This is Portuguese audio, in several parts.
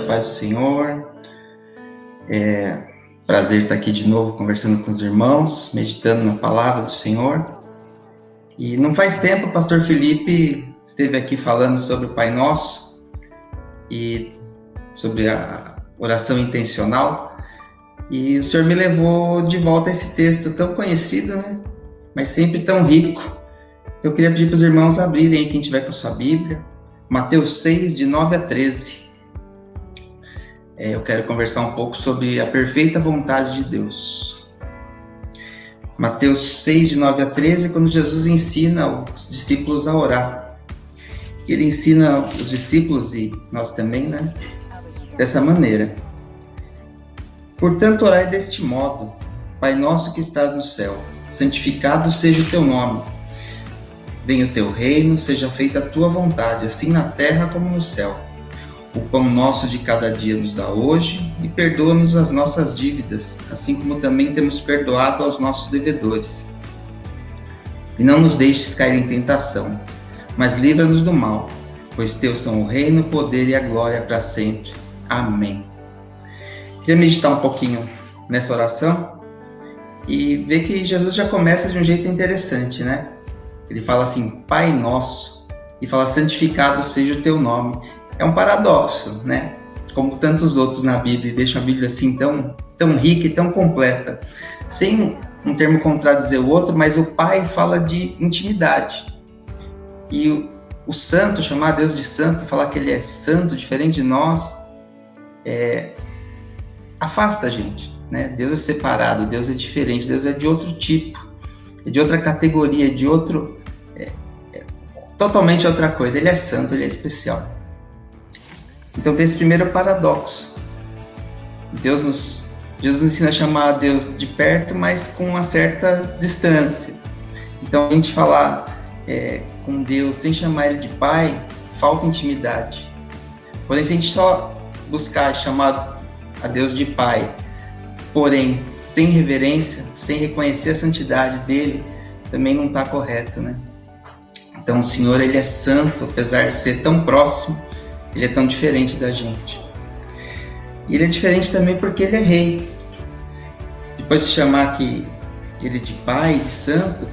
paz do Senhor. Prazer estar aqui de novo conversando com os irmãos, meditando na palavra do Senhor. E não faz tempo o pastor Felipe esteve aqui falando sobre o Pai Nosso e sobre a oração intencional. E o Senhor me levou de volta a esse texto tão conhecido, né? Mas sempre tão rico. Então eu queria pedir para os irmãos abrirem aí, quem tiver com a sua Bíblia, Mateus 6, de 9 a 13. Eu quero conversar um pouco sobre a perfeita vontade de Deus. Mateus 6, de 9 a 13, quando Jesus ensina os discípulos a orar. Ele ensina os discípulos, e nós também, né? Dessa maneira. Portanto, orai deste modo: Pai nosso que estás no céu, santificado seja o teu nome. Venha o teu reino, seja feita a tua vontade, assim na terra como no céu. O pão nosso de cada dia nos dá hoje, e perdoa-nos as nossas dívidas, assim como também temos perdoado aos nossos devedores. E não nos deixes cair em tentação, mas livra-nos do mal, pois teus são o reino, o poder e a glória para sempre. Amém. Queria meditar um pouquinho nessa oração e ver que Jesus já começa de um jeito interessante, né? Ele fala assim, Pai Nosso, e fala, santificado seja o teu nome. É um paradoxo, né? Como tantos outros na Bíblia, e deixam a Bíblia assim tão rica e tão completa. Sem um termo contradizer o outro, mas o Pai fala de intimidade. E o santo, chamar Deus de santo, falar que ele é santo, diferente de nós, afasta a gente, né? Deus é separado, Deus é diferente, Deus é de outro tipo, é de outra categoria, de outro... totalmente outra coisa. Ele é santo, ele é especial. Então tem esse primeiro paradoxo. Jesus nos ensina a chamar a Deus de perto, mas com uma certa distância. Então a gente falar com Deus sem chamar Ele de Pai, falta intimidade. Porém, se a gente só buscar chamar a Deus de Pai, porém sem reverência, sem reconhecer a santidade dEle, também não está correto, né? Então o Senhor, Ele é santo, apesar de ser tão próximo, Ele é tão diferente da gente. E Ele é diferente também porque Ele é rei. Depois de chamar aqui Ele de Pai, de Santo,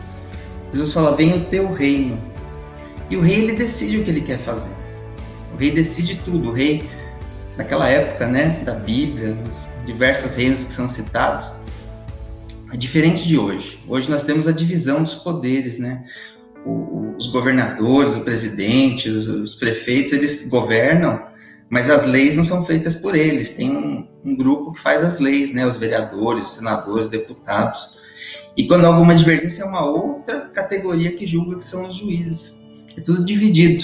Jesus fala, venha o teu reino. E o rei, ele decide o que ele quer fazer. O rei decide tudo. O rei, naquela época, né, da Bíblia, nos diversos reinos que são citados, é diferente de hoje. Hoje nós temos a divisão dos poderes, né? Os governadores, o presidente, os prefeitos, eles governam, mas as leis não são feitas por eles. Tem um grupo que faz as leis, né? Os vereadores, os senadores, os deputados. E quando há alguma divergência, é uma outra categoria que julga, que são os juízes. É tudo dividido.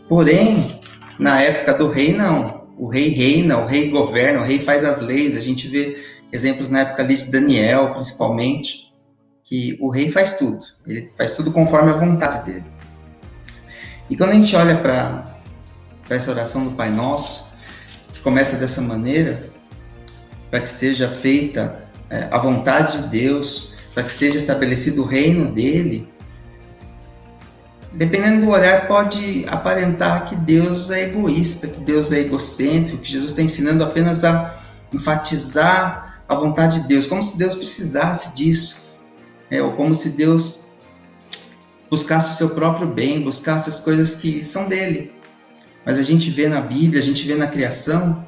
Porém, na época do rei, não. O rei reina, o rei governa, o rei faz as leis. A gente vê exemplos na época ali de Daniel, principalmente, que o rei faz tudo. Ele faz tudo conforme a vontade dele. E quando a gente olha para essa oração do Pai Nosso, que começa dessa maneira, para que seja feita a vontade de Deus, para que seja estabelecido o reino dele, dependendo do olhar, pode aparentar que Deus é egoísta, que Deus é egocêntrico, que Jesus está ensinando apenas a enfatizar a vontade de Deus, como se Deus precisasse disso. Ou como se Deus buscasse o seu próprio bem, buscasse as coisas que são dele. Mas a gente vê na Bíblia, a gente vê na criação,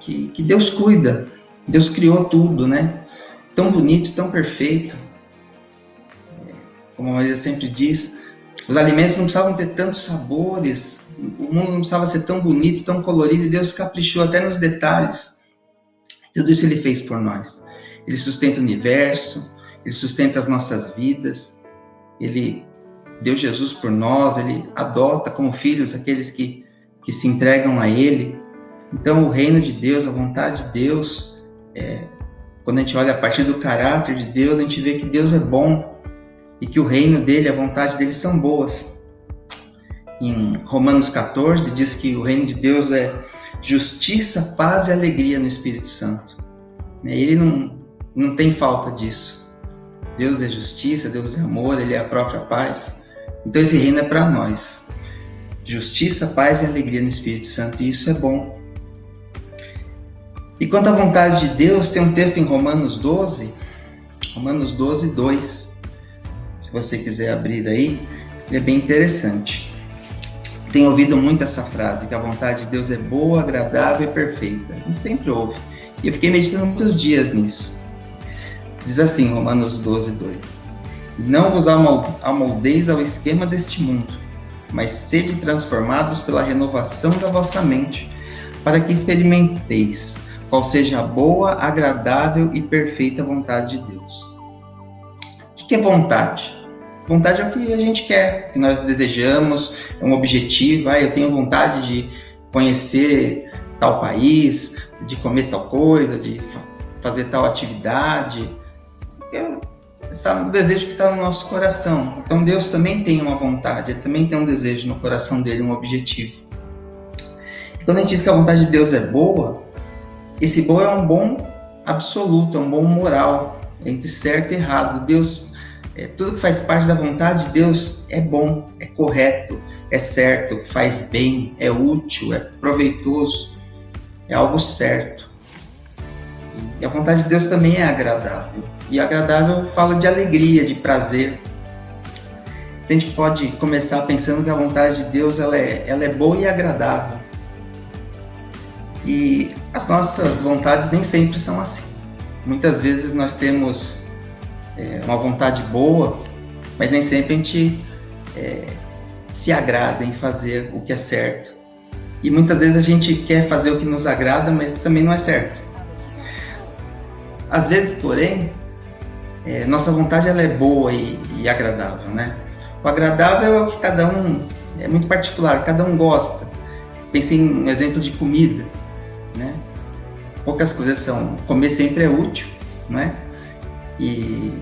que Deus cuida. Deus criou tudo, né? Tão bonito, tão perfeito. Como a Marisa sempre diz, os alimentos não precisavam ter tantos sabores, o mundo não precisava ser tão bonito, tão colorido, e Deus caprichou até nos detalhes. Tudo isso Ele fez por nós. Ele sustenta o universo, Ele sustenta as nossas vidas, Ele deu Jesus por nós, Ele adota como filhos aqueles que se entregam a Ele. Então o reino de Deus, a vontade de Deus, quando a gente olha a partir do caráter de Deus, a gente vê que Deus é bom e que o reino dEle, a vontade dEle são boas. Em Romanos 14 diz que o reino de Deus é justiça, paz e alegria no Espírito Santo. Ele não tem falta disso. Deus é justiça, Deus é amor, Ele é a própria paz. Então esse reino é para nós. Justiça, paz e alegria no Espírito Santo, e isso é bom. E quanto à vontade de Deus, tem um texto em Romanos 12, 2. Se você quiser abrir aí, ele é bem interessante. Tenho ouvido muito essa frase, que a vontade de Deus é boa, agradável e perfeita. A gente sempre ouve. E eu fiquei meditando muitos dias nisso. Diz assim, Romanos 12, 2. Não vos amoldeis ao esquema deste mundo, mas sede transformados pela renovação da vossa mente, para que experimenteis qual seja a boa, agradável e perfeita vontade de Deus. O que é vontade? Vontade é o que a gente quer, que nós desejamos, é um objetivo. Eu tenho vontade de conhecer tal país, de comer tal coisa, de fazer tal atividade. Esse é um desejo que está no nosso coração. Então Deus também tem uma vontade, Ele também tem um desejo no coração dele, um objetivo. E quando a gente diz que a vontade de Deus é boa, esse boa é um bom absoluto, é um bom moral, entre certo e errado. Deus, tudo que faz parte da vontade de Deus é bom, é correto, é certo, faz bem, é útil, é proveitoso, é algo certo. E a vontade de Deus também é agradável. E agradável fala de alegria, de prazer. A gente pode começar pensando que a vontade de Deus ela é boa e agradável. E as nossas vontades nem sempre são assim. Muitas vezes nós temos uma vontade boa, mas nem sempre a gente se agrada em fazer o que é certo. E muitas vezes a gente quer fazer o que nos agrada, mas também não é certo. Às vezes, porém, nossa vontade ela é boa e agradável, né? O agradável é o que cada um, é muito particular, cada um gosta. Pense em um exemplo de comida, né? Poucas coisas são, comer sempre é útil, né? E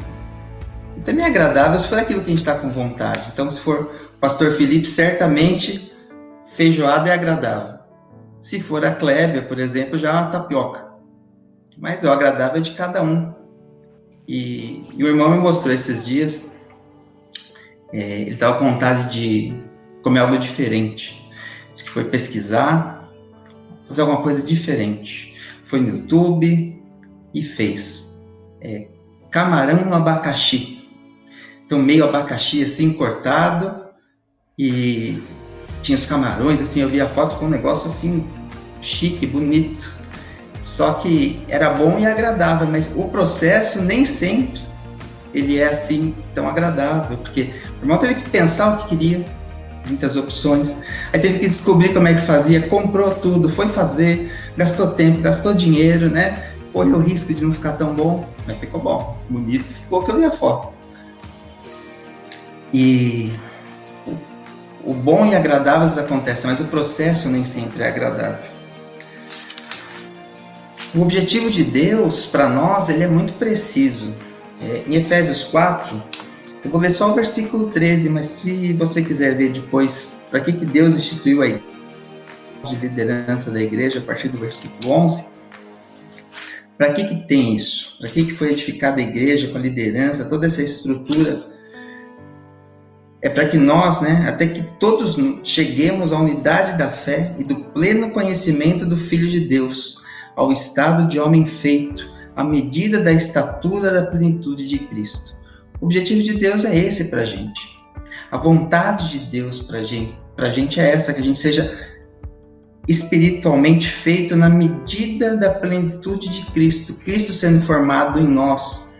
também é agradável se for aquilo que a gente está com vontade. Então, se for o pastor Felipe, certamente feijoada é agradável. Se for a Clébia, por exemplo, já é uma tapioca. Mas o agradável é de cada um. E o irmão me mostrou esses dias, ele estava com vontade de comer algo diferente. Disse que foi pesquisar, fazer alguma coisa diferente. Foi no YouTube e fez camarão no abacaxi. Então, meio abacaxi assim, cortado, e tinha os camarões, assim, eu vi a foto com um negócio assim, chique, bonito. Só que era bom e agradável, mas o processo nem sempre ele é assim tão agradável, porque o irmão teve que pensar o que queria, muitas opções, aí teve que descobrir como é que fazia, comprou tudo, foi fazer, gastou tempo, gastou dinheiro, né? Correu o risco de não ficar tão bom, mas ficou bom, bonito, ficou que eu vi a foto. E o bom e agradável acontece, mas o processo nem sempre é agradável. O objetivo de Deus para nós ele é muito preciso. Em Efésios 4, eu vou ler só o versículo 13, mas se você quiser ver depois para que Deus instituiu a de liderança da igreja, a partir do versículo 11, para que tem isso? Para que foi edificada a igreja com a liderança, toda essa estrutura? É para que nós, até que todos cheguemos à unidade da fé e do pleno conhecimento do Filho de Deus, ao estado de homem feito, à medida da estatura da plenitude de Cristo. O objetivo de Deus é esse para a gente. A vontade de Deus para a gente é essa, que a gente seja espiritualmente feito na medida da plenitude de Cristo, Cristo sendo formado em nós.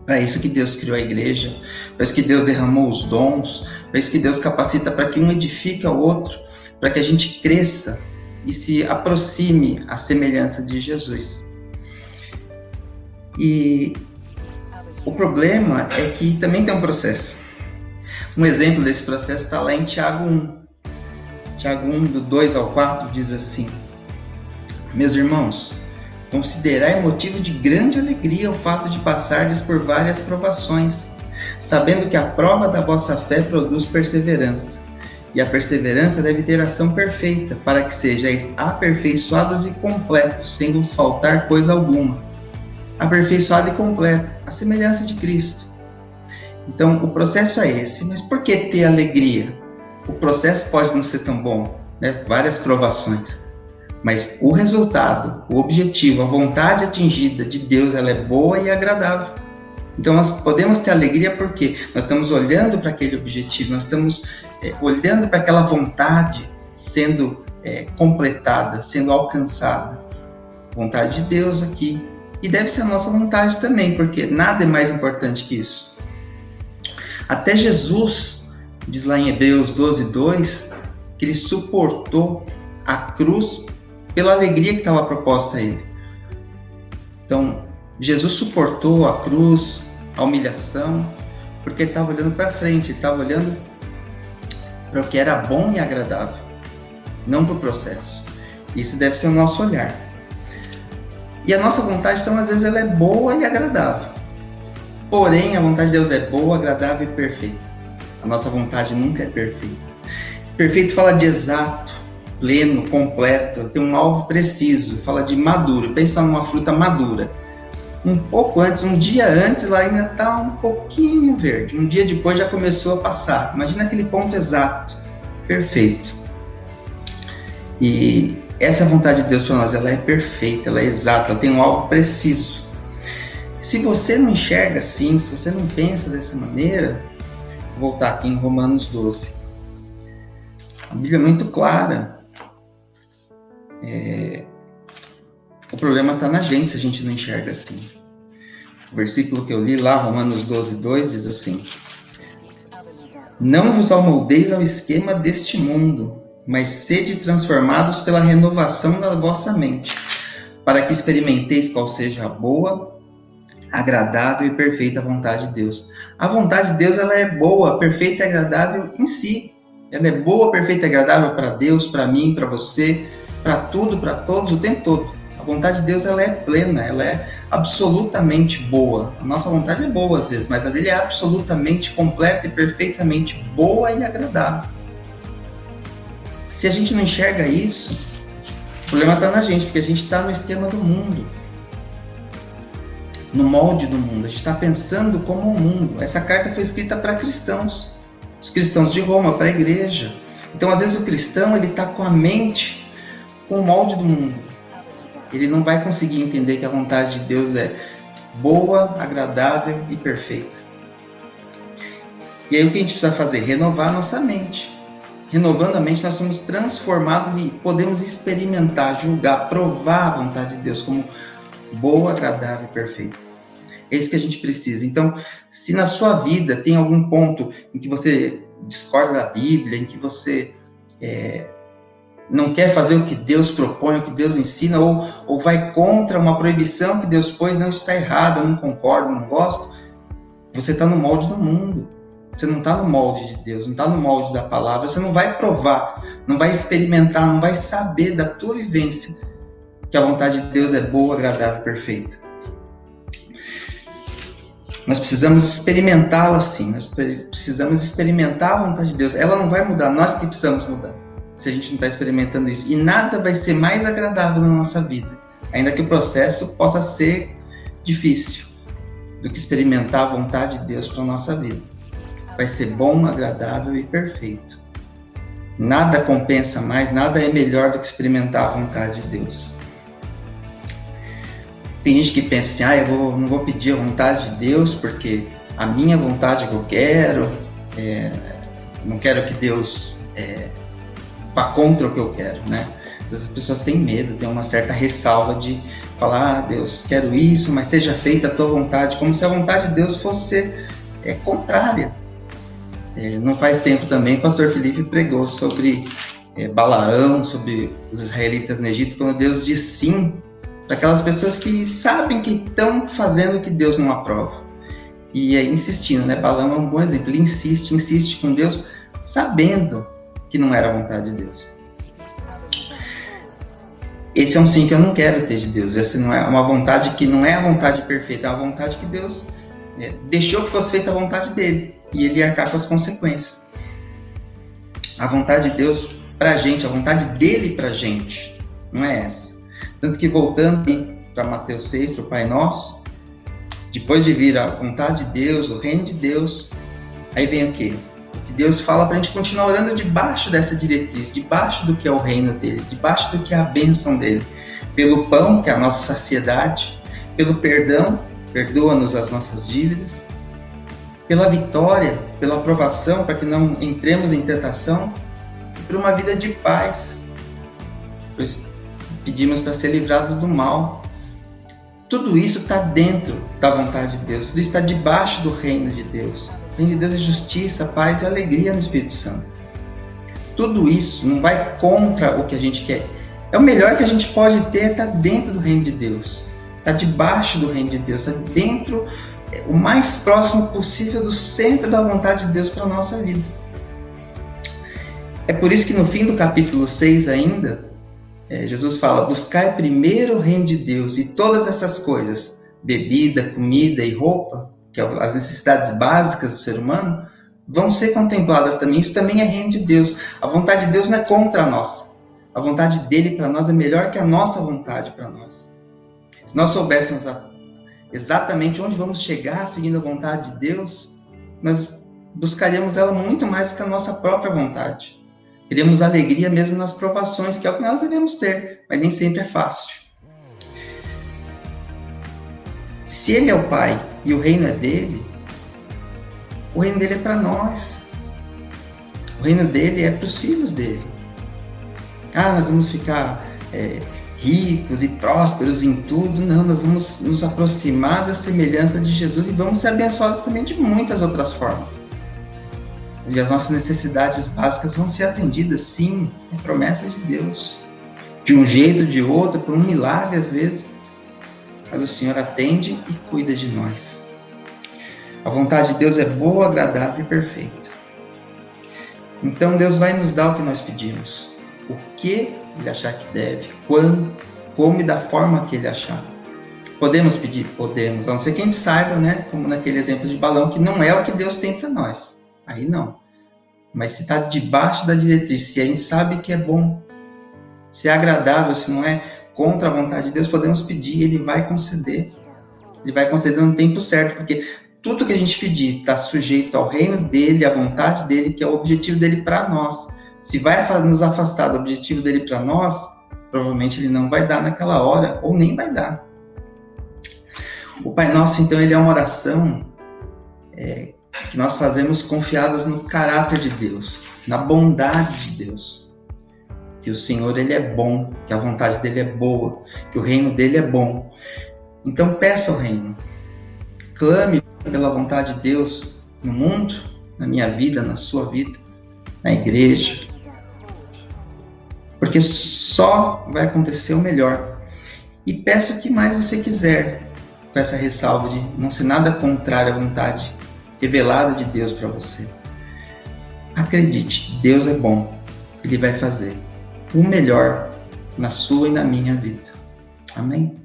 Para isso que Deus criou a igreja, para isso que Deus derramou os dons, para isso que Deus capacita para que um edifique ao outro, para que a gente cresça e se aproxime à semelhança de Jesus. E o problema é que também tem um processo. Um exemplo desse processo está lá em Tiago 1. Tiago 1, do 2 ao 4, diz assim: Meus irmãos, considerai motivo de grande alegria o fato de passardes por várias provações, sabendo que a prova da vossa fé produz perseverança. E a perseverança deve ter ação perfeita, para que sejais aperfeiçoados e completos, sem vos faltar coisa alguma. Aperfeiçoado e completo, a semelhança de Cristo. Então, o processo é esse. Mas por que ter alegria? O processo pode não ser tão bom, várias provações. Mas o resultado, o objetivo, a vontade atingida de Deus, ela é boa e agradável. Então nós podemos ter alegria porque nós estamos olhando para aquele objetivo, nós estamos olhando para aquela vontade sendo completada, sendo alcançada. Vontade de Deus aqui. E deve ser a nossa vontade também, porque nada é mais importante que isso. Até Jesus, diz lá em Hebreus 12:2, que ele suportou a cruz pela alegria que estava proposta a ele. Então, Jesus suportou a cruz, a humilhação, porque ele estava olhando para frente, ele estava olhando para o que era bom e agradável, não para o processo. Isso deve ser o nosso olhar. E a nossa vontade, então, às vezes, ela é boa e agradável. Porém, a vontade de Deus é boa, agradável e perfeita. A nossa vontade nunca é perfeita. Perfeito fala de exato, pleno, completo, tem um alvo preciso, fala de maduro. Pensa numa fruta madura. Um pouco antes, um dia antes, ela ainda está um pouquinho verde. Um dia depois já começou a passar. Imagina aquele ponto exato, perfeito. E essa vontade de Deus para nós, ela é perfeita, ela é exata, ela tem um alvo preciso. Se você não enxerga assim, se você não pensa dessa maneira, vou voltar aqui em Romanos 12. A Bíblia é muito clara. O problema está na gente se a gente não enxerga assim. O versículo que eu li lá, Romanos 12:2, diz assim: Não vos amoldeis ao esquema deste mundo, mas sede transformados pela renovação da vossa mente, para que experimenteis qual seja a boa, agradável e perfeita vontade de Deus. A vontade de Deus, ela é boa, perfeita e agradável em si. Ela é boa, perfeita e agradável para Deus, para mim, para você, para tudo, para todos, o tempo todo. A vontade de Deus, ela é plena, ela é absolutamente boa. A nossa vontade é boa às vezes, mas a dele é absolutamente completa e perfeitamente boa e agradável. Se a gente não enxerga isso, o problema está na gente, porque a gente está no esquema do mundo, no molde do mundo. A gente está pensando como o mundo. Essa carta foi escrita para cristãos, os cristãos de Roma, para a igreja. Então, às vezes, o cristão ele está com a mente com o molde do mundo. Ele não vai conseguir entender que a vontade de Deus é boa, agradável e perfeita. E aí o que a gente precisa fazer? Renovar a nossa mente. Renovando a mente, nós somos transformados e podemos experimentar, julgar, provar a vontade de Deus como boa, agradável e perfeita. É isso que a gente precisa. Então, se na sua vida tem algum ponto em que você discorda da Bíblia, em que você não quer fazer o que Deus propõe, o que Deus ensina, ou vai contra uma proibição que Deus pôs, não, está errado, eu não concordo, não gosto, você está no molde do mundo. Você não está no molde de Deus, não está no molde da palavra. Você não vai provar, não vai experimentar, não vai saber da tua vivência que a vontade de Deus é boa, agradável e perfeita. Nós precisamos experimentá-la assim, nós precisamos experimentar a vontade de Deus. Ela não vai mudar, nós que precisamos mudar, se a gente não está experimentando isso. E nada vai ser mais agradável na nossa vida, ainda que o processo possa ser difícil, do que experimentar a vontade de Deus para a nossa vida. Vai ser bom, agradável e perfeito. Nada compensa mais, nada é melhor do que experimentar a vontade de Deus. Tem gente que pensa assim, eu não vou pedir a vontade de Deus porque a minha vontade que eu quero, não quero que Deus vá contra o que eu quero, né? As pessoas têm medo, têm uma certa ressalva de falar, Deus, quero isso, mas seja feita a tua vontade, como se a vontade de Deus fosse contrária. Não faz tempo também, o pastor Felipe pregou sobre Balaão, sobre os israelitas no Egito, quando Deus diz sim para aquelas pessoas que sabem que estão fazendo o que Deus não aprova. E aí insistindo, né? Balaão é um bom exemplo, ele insiste com Deus, sabendo que não era a vontade de Deus. Esse é um sim que eu não quero ter de Deus, essa não é uma vontade que não é a vontade perfeita, é a vontade que Deus deixou que fosse feita a vontade dele, e ele ia arcar com as consequências. A vontade de Deus pra gente, a vontade dele pra gente, não é essa. Tanto que voltando para Mateus 6, para o Pai Nosso, depois de vir a vontade de Deus, o reino de Deus, aí vem o quê? O que Deus fala para a gente continuar orando debaixo dessa diretriz, debaixo do que é o reino dele, debaixo do que é a bênção dele. Pelo pão, que é a nossa saciedade, pelo perdão, perdoa-nos as nossas dívidas, pela vitória, pela aprovação, para que não entremos em tentação, e por uma vida de paz, pois pedimos para ser livrados do mal. Tudo isso está dentro da vontade de Deus, tudo isso está debaixo do reino de Deus. O reino de Deus é justiça, paz e alegria no Espírito Santo. Tudo isso não vai contra o que a gente quer. É o melhor que a gente pode ter, está dentro do reino de Deus. Está debaixo do reino de Deus, está dentro, o mais próximo possível do centro da vontade de Deus para a nossa vida. É por isso que no fim do capítulo 6 ainda, Jesus fala, buscai primeiro o reino de Deus e todas essas coisas, bebida, comida e roupa, que são as necessidades básicas do ser humano, vão ser contempladas também. Isso também é reino de Deus. A vontade de Deus não é contra a nossa. A vontade dele para nós é melhor que a nossa vontade para nós. Se nós soubéssemos exatamente onde vamos chegar seguindo a vontade de Deus, nós buscaríamos ela muito mais que a nossa própria vontade. Teremos alegria mesmo nas provações, que é o que nós devemos ter, mas nem sempre é fácil. Se ele é o Pai e o reino é dele, o reino dele é para nós. O reino dele é para os filhos dele. Nós vamos ficar ricos e prósperos em tudo. Não, nós vamos nos aproximar da semelhança de Jesus e vamos ser abençoados também de muitas outras formas. E as nossas necessidades básicas vão ser atendidas, sim, é promessa de Deus. De um jeito, de outro, por um milagre às vezes. Mas o Senhor atende e cuida de nós. A vontade de Deus é boa, agradável e perfeita. Então Deus vai nos dar o que nós pedimos. O que Ele achar que deve, quando, como e da forma que Ele achar. Podemos pedir? Podemos. A não ser que a gente saiba, né, como naquele exemplo de balão, que não é o que Deus tem para nós. Aí não. Mas se está debaixo da diretriz, se a gente sabe que é bom, se é agradável, se não é contra a vontade de Deus, podemos pedir, Ele vai conceder. Ele vai conceder no tempo certo, porque tudo que a gente pedir está sujeito ao reino dEle, à vontade dEle, que é o objetivo dEle para nós. Se vai nos afastar do objetivo dEle para nós, provavelmente Ele não vai dar naquela hora, ou nem vai dar. O Pai Nosso, então, ele é uma oração que nós fazemos confiados no caráter de Deus, na bondade de Deus. Que o Senhor, ele é bom, que a vontade dele é boa, que o reino dele é bom. Então peça o reino. Clame pela vontade de Deus no mundo, na minha vida, na sua vida, na igreja. Porque só vai acontecer o melhor. E peça o que mais você quiser, com essa ressalva de não ser nada contrário à vontade revelada de Deus para você. Acredite, Deus é bom. Ele vai fazer o melhor na sua e na minha vida. Amém?